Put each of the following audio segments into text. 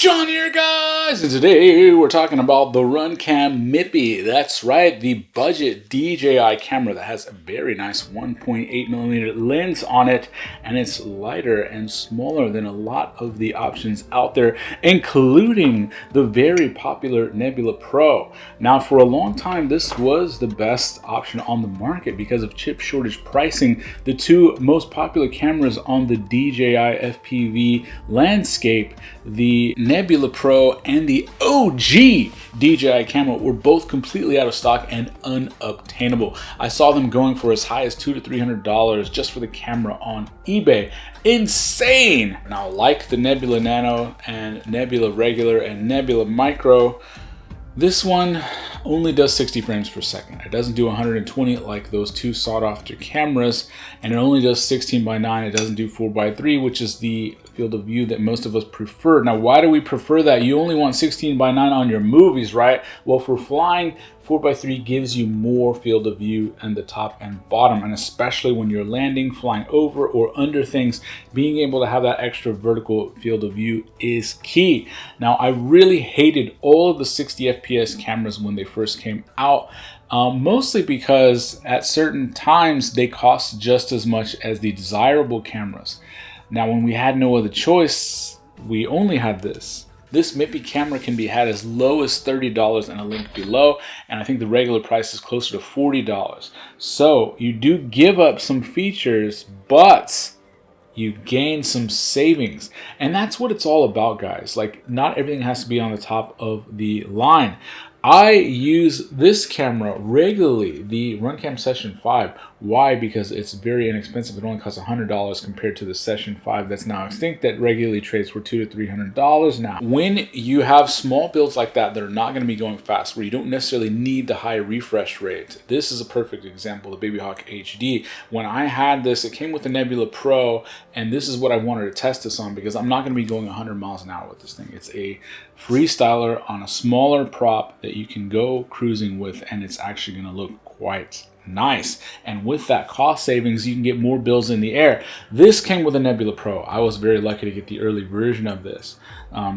John here, guys, and today we're talking about the Runcam Mippy. That's right, the budget DJI camera that has a very nice 1.8mm lens on it, and it's lighter and smaller than a lot of the options out there, including the very popular Nebula Pro. Now, for a long time, this was the best option on the market because of chip shortage pricing. The two most popular cameras on the DJI FPV landscape, the Nebula Pro and the OG DJI camera, were both completely out of stock and unobtainable. I saw them going for as high as $200 to $300 just for the camera on eBay. Insane! Now, like the Nebula Nano and Nebula Regular and Nebula Micro, this one only does 60 frames per second. It doesn't do 120 like those two sought after cameras, and it only does 16:9. It doesn't do 4:3, which is the field of view that most of us prefer. Now, why do we prefer that? You only want 16:9 on your movies, right? Well, for flying, 4:3 gives you more field of view in the top and bottom, and especially when you're landing, flying over or under things, being able to have that extra vertical field of view is key. Now, I really hated all of the 60 FPS cameras when they first came out, mostly because at certain times they cost just as much as the desirable cameras. Now, when we had no other choice, we only had this. This Mippy camera can be had as low as $30 in a link below, and I think the regular price is closer to $40. So you do give up some features, but you gain some savings. And that's what it's all about, guys. Like, not everything has to be on the top of the line. I use this camera regularly, the Runcam Session 5. Why? Because it's very inexpensive. It only costs $100 compared to the Session 5 that's now extinct, that regularly trades for $200 to $300 now. When you have small builds like that that are not going to be going fast, where you don't necessarily need the high refresh rate, this is a perfect example, the Baby Hawk HD. When I had this, it came with the Nebula Pro, and this is what I wanted to test this on because I'm not going to be going 100 miles an hour with this thing. It's a freestyler on a smaller prop that you can go cruising with, and it's actually going to look quite nice. And with that cost savings, you can get more builds in the air. This came with a Nebula Pro. I was very lucky to get the early version of this.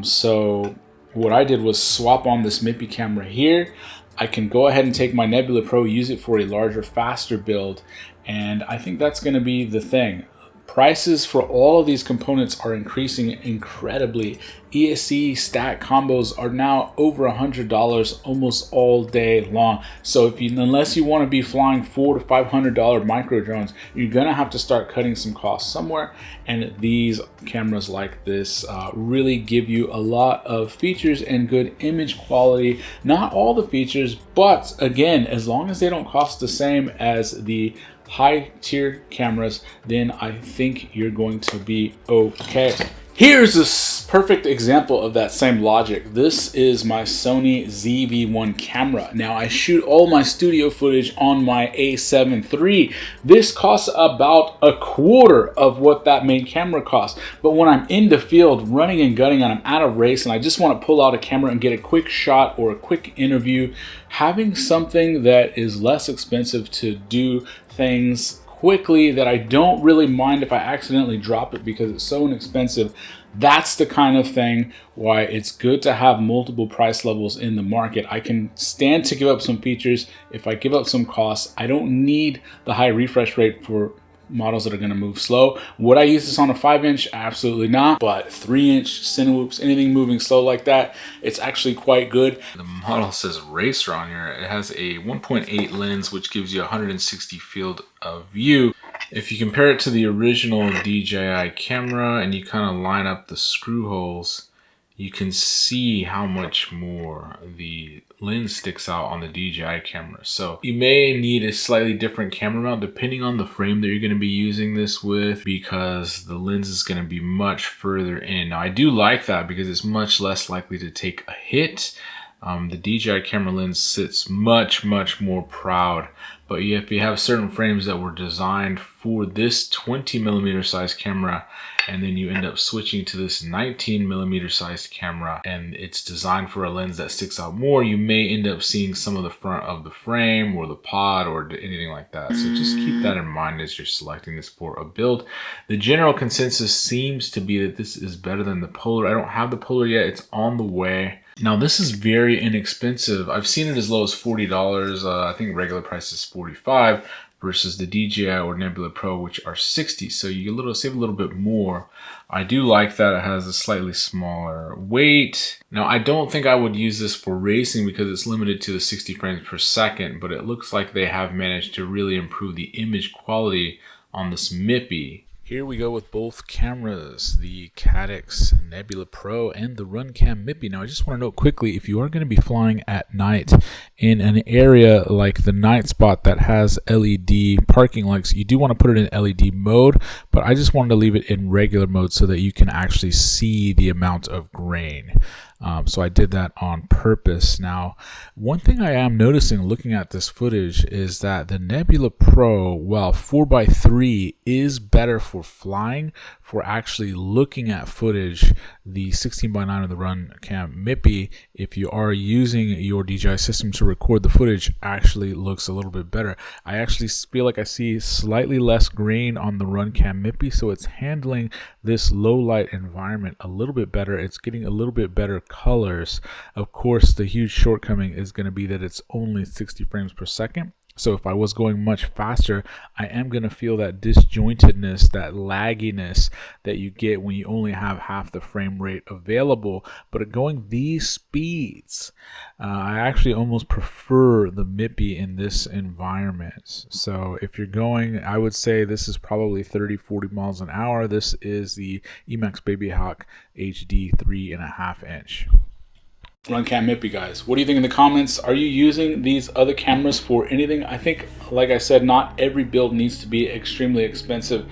So what I did was swap on this Mippy camera here. I can go ahead and take my Nebula Pro, use it for a larger, faster build, and I think that's going to be the thing. Prices for all of these components are increasing incredibly. ESC stack combos are now over $100 almost all day long. So unless you want to be flying $400 to $500 micro drones, you're gonna have to start cutting some costs somewhere. And these cameras like this really give you a lot of features and good image quality. Not all the features, but again, as long as they don't cost the same as the high tier cameras, then I think you're going to be okay. Here's a perfect example of that same logic. This is my Sony ZV-1 camera. Now, I shoot all my studio footage on my A7 III. This costs about a quarter of what that main camera costs. But when I'm in the field running and gunning and I'm out of race and I just want to pull out a camera and get a quick shot or a quick interview, having something that is less expensive to do things quickly, that I don't really mind if I accidentally drop it because it's so inexpensive, that's the kind of thing why it's good to have multiple price levels in the market. I can stand to give up some features if I give up some costs. I don't need the high refresh rate for models that are going to move slow. Would I use this on a 5-inch? Absolutely not. But 3-inch Cinewhoops, anything moving slow like that, it's actually quite good. The model says Racer on here. It has a 1.8 lens, which gives you 160 field of view. If you compare it to the original DJI camera and you kind of line up the screw holes, you can see how much more the lens sticks out on the DJI camera. So you may need a slightly different camera mount depending on the frame that you're going to be using this with, because the lens is going to be much further in. Now, I do like that because it's much less likely to take a hit. The DJI camera lens sits much more proud, but if you have certain frames that were designed for this 20mm size camera, and then you end up switching to this 19mm sized camera, and it's designed for a lens that sticks out more, you may end up seeing some of the front of the frame or the pod or anything like that. So just keep that in mind as you're selecting this for a build. The general consensus seems to be that this is better than the Polar. I don't have the Polar yet, it's on the way. Now this is very inexpensive. I've seen it as low as $40. I think regular price is $45 versus the DJI or Nebula Pro, which are $60. So you save a little bit more. I do like that it has a slightly smaller weight. Now I don't think I would use this for racing because it's limited to the 60 frames per second, but it looks like they have managed to really improve the image quality on this Mippy. Here we go with both cameras, the Caddx Nebula Pro and the Runcam Mippy. Now I just want to note quickly, if you are going to be flying at night in an area like the night spot that has LED parking lights, you do want to put it in LED mode, but I just wanted to leave it in regular mode so that you can actually see the amount of grain. So I did that on purpose. Now, one thing I am noticing looking at this footage is that the Nebula Pro, while 4x3 is better for flying, for actually looking at footage, the 16:9 of the Runcam Mippy, if you are using your DJI system to record the footage, actually looks a little bit better. I actually feel like I see slightly less grain on the Runcam Mippy, so it's handling this low light environment a little bit better. It's getting a little bit better colors. Of course, the huge shortcoming is going to be that it's only 60 frames per second. So if I was going much faster, I am going to feel that disjointedness, that lagginess that you get when you only have half the frame rate available. But at going these speeds, I actually almost prefer the Mippy in this environment. So if you're going, I would say this is probably 30-40 miles an hour. This is the Emax Baby Hawk HD 3.5 inch. Runcam Mippy, guys. What do you think in the comments? Are you using these other cameras for anything? I think, like I said, not every build needs to be extremely expensive.